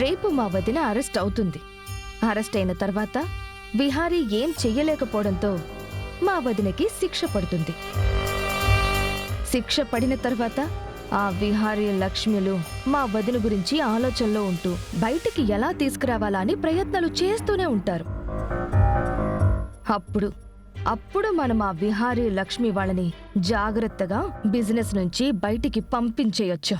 రేపు మా వదిన అరెస్ట్ అవుతుంది. అరెస్ట్ అయిన తర్వాత విహారీ ఏం చెయ్యలేకపోవడంతో మా వదినకి శిక్ష పడుతుంది. శిక్ష పడిన తర్వాత ఆ విహారీ లక్ష్మిలు మా వదిన గురించి ఆలోచనలో ఉంటూ బయటికి ఎలా తీసుకురావాలా అని ప్రయత్నాలు చేస్తూనే ఉంటారు. అప్పుడు మనం ఆ విహారీ లక్ష్మి వాళ్ళని జాగ్రత్తగా బిజినెస్ నుంచి బయటికి పంపించేయొచ్చు.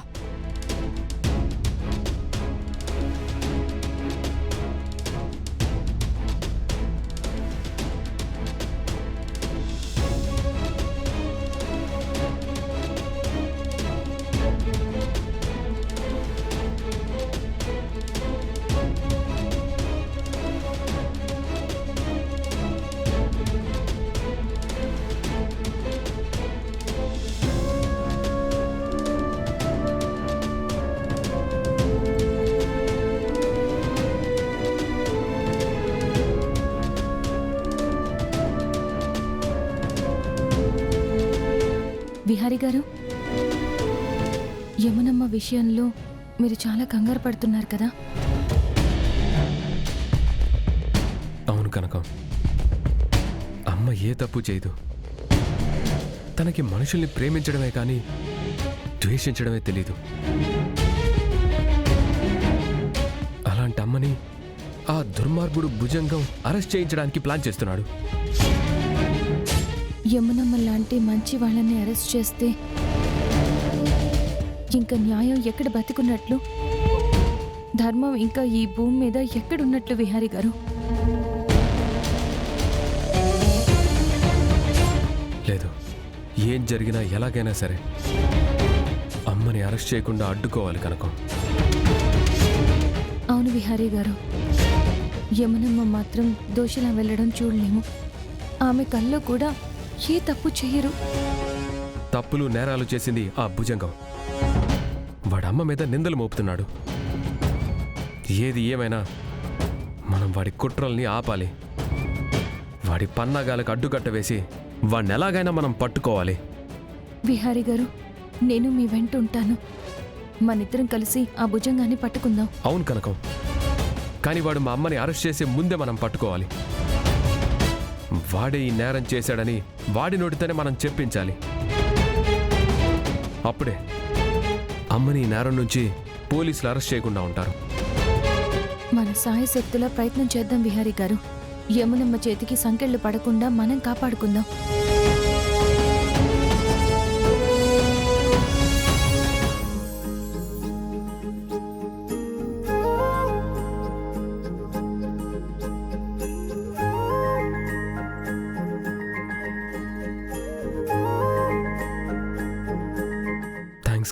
విహారీ గారు, యమునమ్మ విషయంలో మీరు చాలా కంగారు పడుతున్నారు కదా? అవును కనకం, అమ్మ ఏ తప్పు చేయదు. తనకి మనుషుల్ని ప్రేమించడమే కానీ ద్వేషించడమే తెలీదు. అలాంటి అమ్మని ఆ దుర్మార్గుడు భుజంగం అరెస్ట్ చేయించడానికి ప్లాన్ చేస్తున్నాడు. యమునమ్మ లాంటి మంచి వాళ్ళని అరెస్ట్ చేస్తే ఇంకా న్యాయం ఎక్కడ బతికున్నట్లు, ధర్మం ఇంకా ఈ భూమి మీద ఎక్కడున్నట్లు విహారీ గారు? లేదు, ఏం జరిగినా ఎలాగైనా సరే అమ్మని అరెస్ట్ చేయకుండా అడ్డుకోవాలి కనకం. అవును విహారీ గారు, యమునమ్మ మాత్రం దోషిలా వెళ్ళడం చూడలేము. ఆమె కల్లో కూడా ఏ తప్పు చెయ్యరు. తప్పులు నేరాలు చేసింది ఆ భుజంగం. వాడమ్మ మీద నిందలు మోపుతున్నాడు. ఏది ఏమైనా మనం వాడి కుట్రల్ని ఆపాలి. వాడి పన్నాగాలకు అడ్డుకట్ట వేసి వాడిని ఎలాగైనా మనం పట్టుకోవాలి. విహారీ గారు, నేను మీ వెంట ఉంటాను. మనిద్దరం కలిసి ఆ భుజంగాన్ని పట్టుకుందాం. అవును కనకం, కానీ వాడు మా అమ్మని అరెస్ట్ చేసే ముందే మనం పట్టుకోవాలి. వాడే ఈ నేరం చేశాడని వాడి నోటితోనే మనం చెప్పించాలి. అప్పుడే అమ్మని ఈ నేరం నుంచి పోలీసులు అరెస్ట్ చేయకుండా ఉంటారు. మన సాయశక్తులా ప్రయత్నం చేద్దాం విహారీ గారు. యమునమ్మ చేతికి సంకెళ్ళు పడకుండా మనం కాపాడుకుందాం.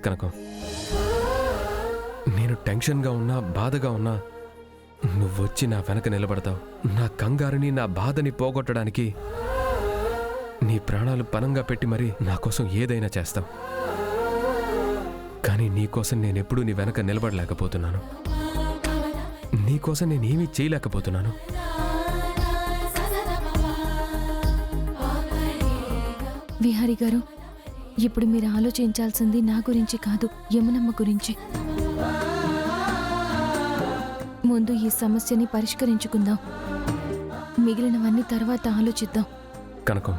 కనకం, నేను టెన్షన్గా ఉన్నా బాధగా ఉన్నా నువ్వొచ్చి నా వెనక నిలబడతావు. నా కంగారుని నా బాధని పోగొట్టడానికి నీ ప్రాణాలు పనంగా పెట్టి మరీ నా కోసం ఏదైనా చేస్తావు. కానీ నీకోసం నేనెప్పుడూ నీ వెనక నిలబడలేకపోతున్నాను. నీకోసం నేనేమీ చేయలేకపోతున్నాను. విహారీ గారు, ఇప్పుడు మీరు ఆలోచించాల్సింది నా గురించి కాదు, యమునమ్మ గురించి. ముందు ఈ సమస్యని పరిష్కరించుకుందాం. మిగిలినవన్నీ తర్వాత ఆలోచిద్దాం. కనకం,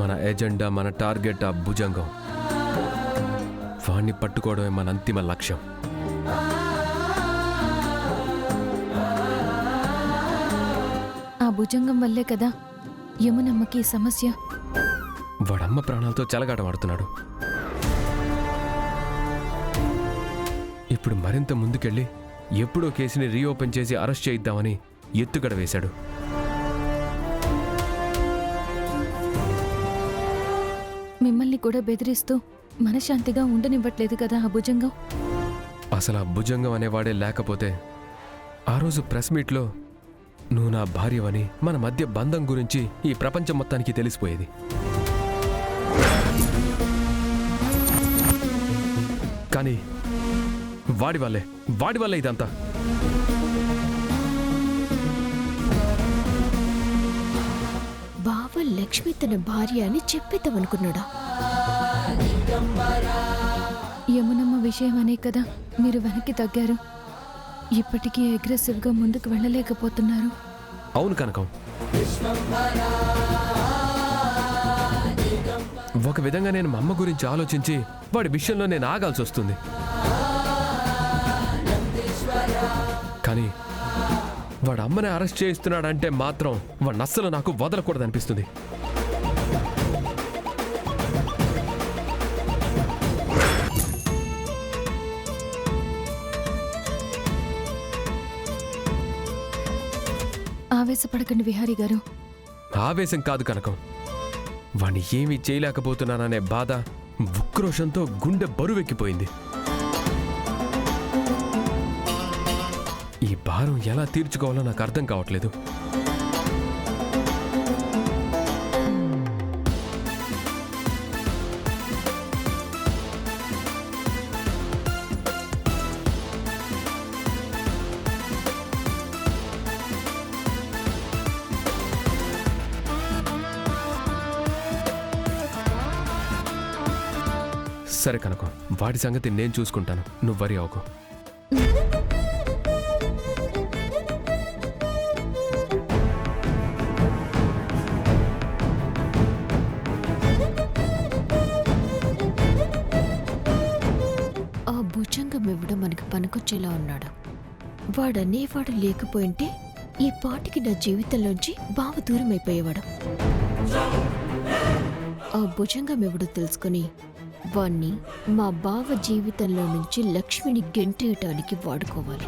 మన ఎజెండా, మన టార్గెట్ ఆ భుజంగం. వాణ్ణి పట్టుకోవడమే మన అంతిమ లక్ష్యం. ఆ భుజంగం వల్లే కదా యమునమ్మకి ఈ సమస్య. వాడమ్మ ప్రాణాలతో చెలగాటమాడుతున్నాడు. ఇప్పుడు మరింత ముందుకెళ్ళి ఎప్పుడో కేసుని రీఓపెన్ చేసి అరెస్ట్ చేయిద్దామని ఎత్తుగడ వేశాడు. మిమ్మల్ని కూడా బెదిరిస్తూ మనశ్శాంతిగా ఉండనివ్వట్లేదు కదా ఆ భుజంగం. అసలు ఆ భుజంగం అనేవాడే లేకపోతే ఆ రోజు ప్రెస్ మీట్లో నువ్వు నా భార్యవని, మన మధ్య బంధం గురించి ఈ ప్రపంచం మొత్తానికి తెలిసిపోయేది. కానీ వాడి వల్లే ఇదంతా. బావ లక్ష్మి తన భార్య అని చెప్పేద్దామనుకున్నాడా? యమునమ్మ విషయం అనే కదా మీరు వెనక్కి తగ్గారు. ఇప్పటికీ అగ్రెసివ్గా ముందుకు వెళ్ళలేకపోతున్నారు. అవును కనకం, ఒక విధంగా నేను మా అమ్మ గురించి ఆలోచించి వాడి విషయంలో నేను ఆగాల్సి వస్తుంది. కానీ వాడు అమ్మని అరెస్ట్ చేయిస్తున్నాడంటే మాత్రం వాడిని అస్సలు నాకు వదలకూడదనిపిస్తుంది. ఆవేశపడకండి విహారీ గారు. ఆవేశం కాదు కనకం, వాణ్ణి ఏమీ చేయలేకపోతున్నాననే బాధ, ఉక్రోషంతో గుండె బరువెక్కిపోయింది. ఈ భారం ఎలా తీర్చుకోవాలో నాకు అర్థం కావట్లేదు. సరే కనుకో, వాడి సంగతి నేను చూసుకుంటాను, నువ్వు వరి అవ్వకు. ఆ భుజంగం ఇవ్వడం మనకి పనికొచ్చేలా ఉన్నాడు. వాడనేవాడు లేకపోయింటే ఈ పాటికి నా జీవితంలోంచి బావ దూరం అయిపోయేవాడు. ఆ భుజంగం ఎవడో తెలుసుకుని వాణ్ణి మా బావ జీవితంలో నుంచి లక్ష్మిని గెంటేయటానికి వాడుకోవాలి.